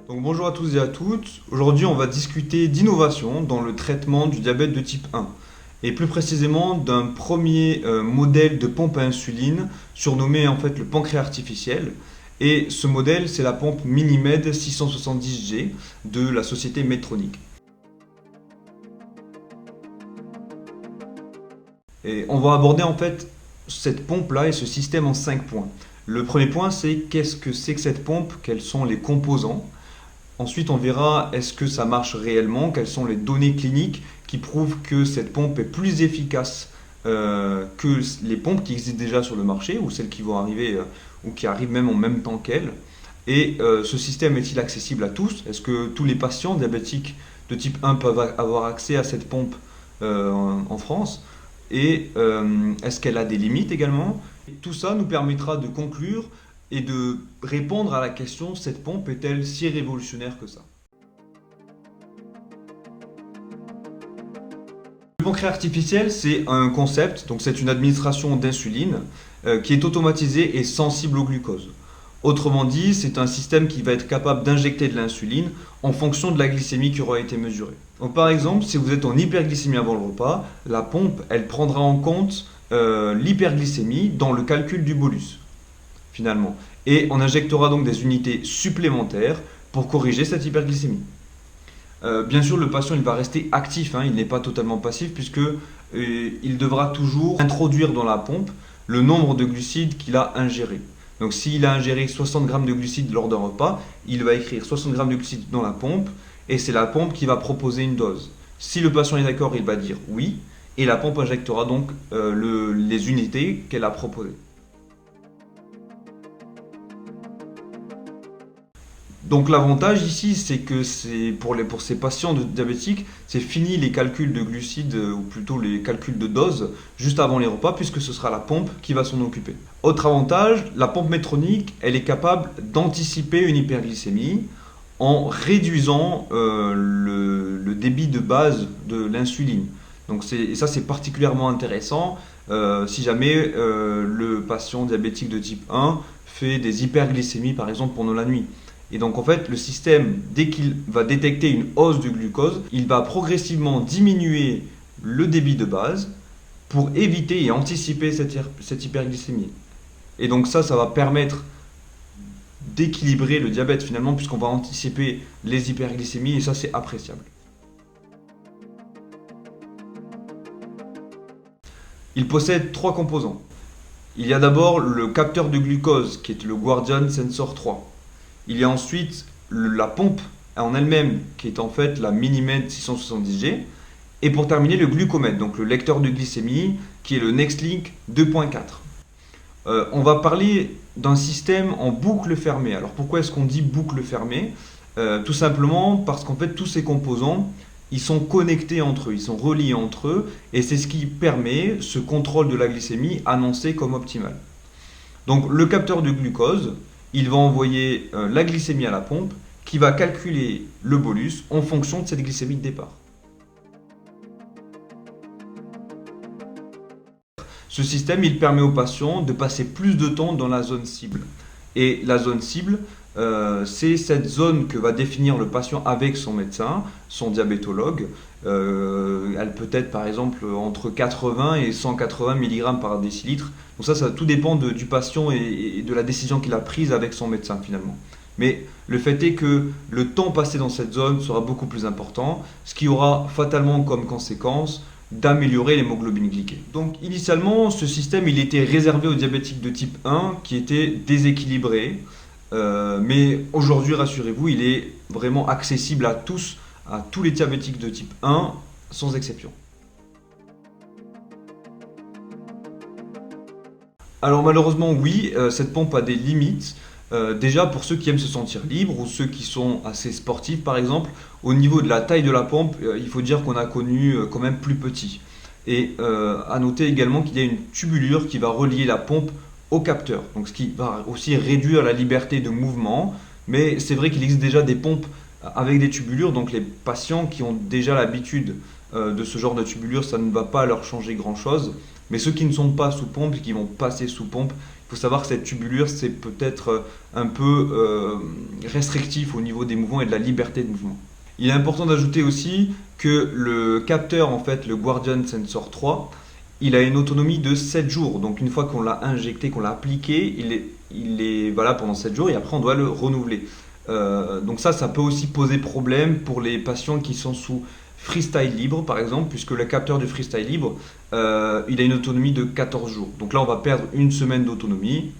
Donc bonjour à tous et à toutes. Aujourd'hui, on va discuter d'innovation dans le traitement du diabète de type 1 et plus précisément d'un premier modèle de pompe à insuline surnommé en fait le pancréas artificiel. Et ce modèle, c'est la pompe Minimed 670G de la société Medtronic. Et on va aborder en fait cette pompe-là et ce système en 5 points. Le premier point, c'est qu'est-ce que c'est que cette pompe, quels sont les composants. Ensuite, on verra est-ce que ça marche réellement, quelles sont les données cliniques qui prouvent que cette pompe est plus efficace que les pompes qui existent déjà sur le marché ou celles qui vont arriver ou qui arrivent même en même temps qu'elles. Et ce système est-il accessible à tous? Est-ce que tous les patients diabétiques de type 1 peuvent avoir accès à cette pompe en France? Et est-ce qu'elle a des limites également? Tout ça nous permettra de conclure et de répondre à la question, cette pompe est-elle si révolutionnaire que ça? Le pancréas artificiel, c'est un concept, donc c'est une administration d'insuline qui est automatisée et sensible au glucose. Autrement dit, c'est un système qui va être capable d'injecter de l'insuline en fonction de la glycémie qui aura été mesurée. Donc, par exemple, si vous êtes en hyperglycémie avant le repas, la pompe, elle prendra en compte l'hyperglycémie dans le calcul du bolus, finalement. Et on injectera donc des unités supplémentaires pour corriger cette hyperglycémie. Bien sûr, le patient il va rester actif, il n'est pas totalement passif puisque il devra toujours introduire dans la pompe le nombre de glucides qu'il a ingéré. Donc s'il a ingéré 60 grammes de glucides lors d'un repas, il va écrire 60 grammes de glucides dans la pompe et c'est la pompe qui va proposer une dose. Si le patient est d'accord, il va dire oui et la pompe injectera donc les unités qu'elle a proposées. Donc l'avantage ici, c'est que pour ces patients diabétiques, c'est fini les calculs de glucides, ou plutôt les calculs de doses, juste avant les repas, puisque ce sera la pompe qui va s'en occuper. Autre avantage, la pompe Medtronic, elle est capable d'anticiper une hyperglycémie en réduisant le débit de base de l'insuline. Et ça, c'est particulièrement intéressant si jamais le patient diabétique de type 1 fait des hyperglycémies, par exemple, pendant la nuit. Et donc en fait, le système, dès qu'il va détecter une hausse du glucose, il va progressivement diminuer le débit de base pour éviter et anticiper cette hyperglycémie. Et donc ça va permettre d'équilibrer le diabète finalement, puisqu'on va anticiper les hyperglycémies et ça c'est appréciable. Il possède 3 composants. Il y a d'abord le capteur de glucose qui est le Guardian Sensor 3. Il y a ensuite la pompe en elle-même qui est en fait la Minimed 670G. Et pour terminer, le glucomètre, donc le lecteur de glycémie qui est le Nextlink 2.4. On va parler d'un système en boucle fermée. Alors pourquoi est-ce qu'on dit boucle fermée? Tout simplement parce qu'en fait tous ces composants ils sont connectés entre eux, ils sont reliés entre eux et c'est ce qui permet ce contrôle de la glycémie annoncé comme optimal. Donc le capteur de glucose, il va envoyer la glycémie à la pompe qui va calculer le bolus en fonction de cette glycémie de départ. Ce système, il permet au patient de passer plus de temps dans la zone cible. Et la zone cible, c'est cette zone que va définir le patient avec son médecin, son diabétologue. Elle peut être par exemple entre 80 et 180 mg par décilitre. Donc ça tout dépend du patient et de la décision qu'il a prise avec son médecin finalement. Mais le fait est que le temps passé dans cette zone sera beaucoup plus important, ce qui aura fatalement comme conséquence d'améliorer l'hémoglobine glyquée. Donc initialement, ce système il était réservé aux diabétiques de type 1 qui étaient déséquilibrés. Mais aujourd'hui, rassurez-vous, il est vraiment accessible à tous les diabétiques de type 1, sans exception. Alors malheureusement, oui, cette pompe a des limites. Déjà pour ceux qui aiment se sentir libres ou ceux qui sont assez sportifs par exemple, au niveau de la taille de la pompe, il faut dire qu'on a connu quand même plus petit. Et à noter également qu'il y a une tubulure qui va relier la pompe au capteur, donc ce qui va aussi réduire la liberté de mouvement. Mais c'est vrai qu'il existe déjà des pompes avec des tubulures, donc les patients qui ont déjà l'habitude de ce genre de tubulure, ça ne va pas leur changer grand chose. Mais ceux qui ne sont pas sous pompe et qui vont passer sous pompe, faut savoir que cette tubulure, c'est peut-être un peu restrictif au niveau des mouvements et de la liberté de mouvement. Il est important d'ajouter aussi que le capteur, en fait, le Guardian Sensor 3, il a une autonomie de 7 jours. Donc une fois qu'on l'a injecté, qu'on l'a appliqué, il est valable pendant 7 jours et après on doit le renouveler. Donc ça peut aussi poser problème pour les patients qui sont sous freestyle libre par exemple, puisque le capteur du freestyle libre, il a une autonomie de 14 jours. Donc là on va perdre une semaine d'autonomie.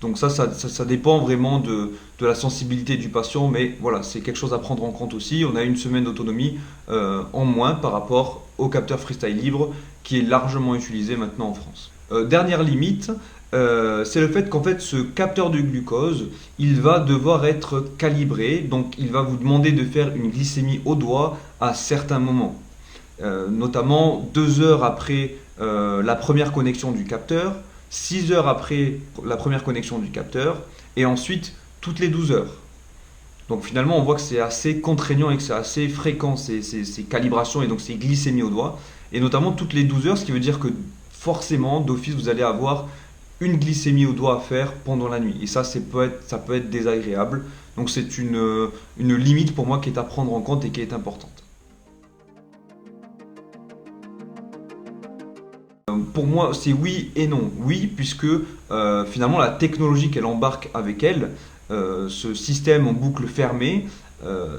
Donc ça dépend vraiment de la sensibilité du patient, mais voilà, c'est quelque chose à prendre en compte aussi. On a une semaine d'autonomie en moins par rapport au capteur freestyle libre qui est largement utilisé maintenant en France. Dernière limite, c'est le fait qu'en fait ce capteur de glucose, il va devoir être calibré, donc il va vous demander de faire une glycémie au doigt à certains moments. Notamment 2 heures après la première connexion du capteur, 6 heures après la première connexion du capteur, et ensuite toutes les 12 heures. Donc finalement, on voit que c'est assez contraignant et que c'est assez fréquent ces calibrations et donc ces glycémies au doigt, et notamment toutes les 12 heures, ce qui veut dire que forcément, d'office, vous allez avoir une glycémie au doigt à faire pendant la nuit. Et ça peut être désagréable. Donc c'est une limite pour moi qui est à prendre en compte et qui est importante. Pour moi, c'est oui et non. Oui, puisque finalement, la technologie qu'elle embarque avec elle, ce système en boucle fermée,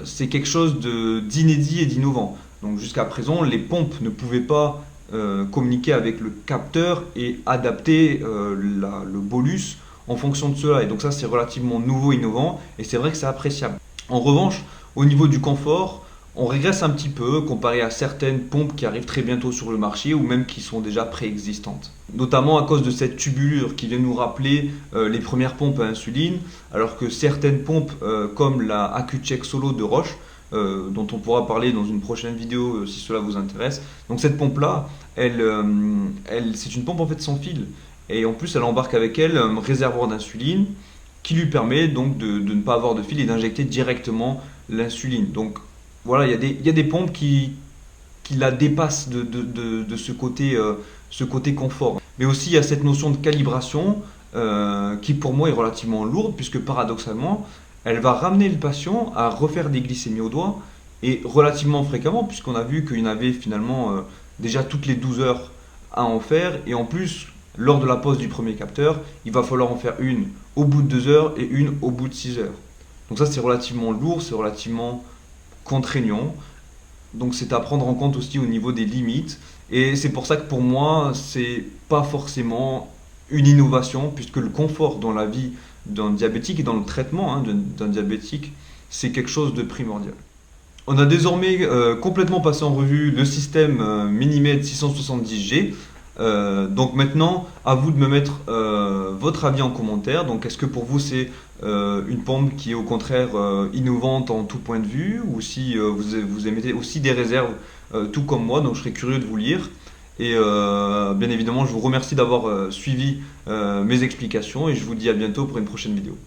c'est quelque chose d'inédit et d'innovant. Donc jusqu'à présent, les pompes ne pouvaient pas communiquer avec le capteur et adapter le bolus en fonction de cela. Et donc ça, c'est relativement nouveau, innovant, et c'est vrai que c'est appréciable. En revanche, au niveau du confort, on régresse un petit peu comparé à certaines pompes qui arrivent très bientôt sur le marché ou même qui sont déjà préexistantes. Notamment à cause de cette tubulure qui vient nous rappeler les premières pompes à insuline, alors que certaines pompes comme la AccuCheck Solo de Roche, dont on pourra parler dans une prochaine vidéo si cela vous intéresse. Donc cette pompe-là, c'est une pompe en fait sans fil. Et en plus, elle embarque avec elle un réservoir d'insuline qui lui permet donc de ne pas avoir de fil et d'injecter directement l'insuline. Donc voilà, il y a des pompes qui la dépassent de ce côté confort. Mais aussi, il y a cette notion de calibration qui pour moi est relativement lourde, puisque paradoxalement, elle va ramener le patient à refaire des glycémies au doigt, et relativement fréquemment, puisqu'on a vu qu'il y en avait finalement déjà toutes les 12 heures à en faire, et en plus, lors de la pause du premier capteur, il va falloir en faire une au bout de 2 heures et une au bout de 6 heures. Donc ça, c'est relativement lourd, c'est relativement contraignant. Donc c'est à prendre en compte aussi au niveau des limites. Et c'est pour ça que pour moi, c'est pas forcément une innovation, puisque le confort dans la vie d'un diabétique et dans le traitement d'un diabétique, c'est quelque chose de primordial. On a désormais complètement passé en revue le système Minimed 670G. Donc maintenant, à vous de me mettre votre avis en commentaire. Donc est-ce que pour vous c'est une pompe qui est au contraire innovante en tout point de vue, ou si vous émettez aussi des réserves tout comme moi, donc je serais curieux de vous lire. Et bien évidemment, je vous remercie d'avoir suivi mes explications et je vous dis à bientôt pour une prochaine vidéo.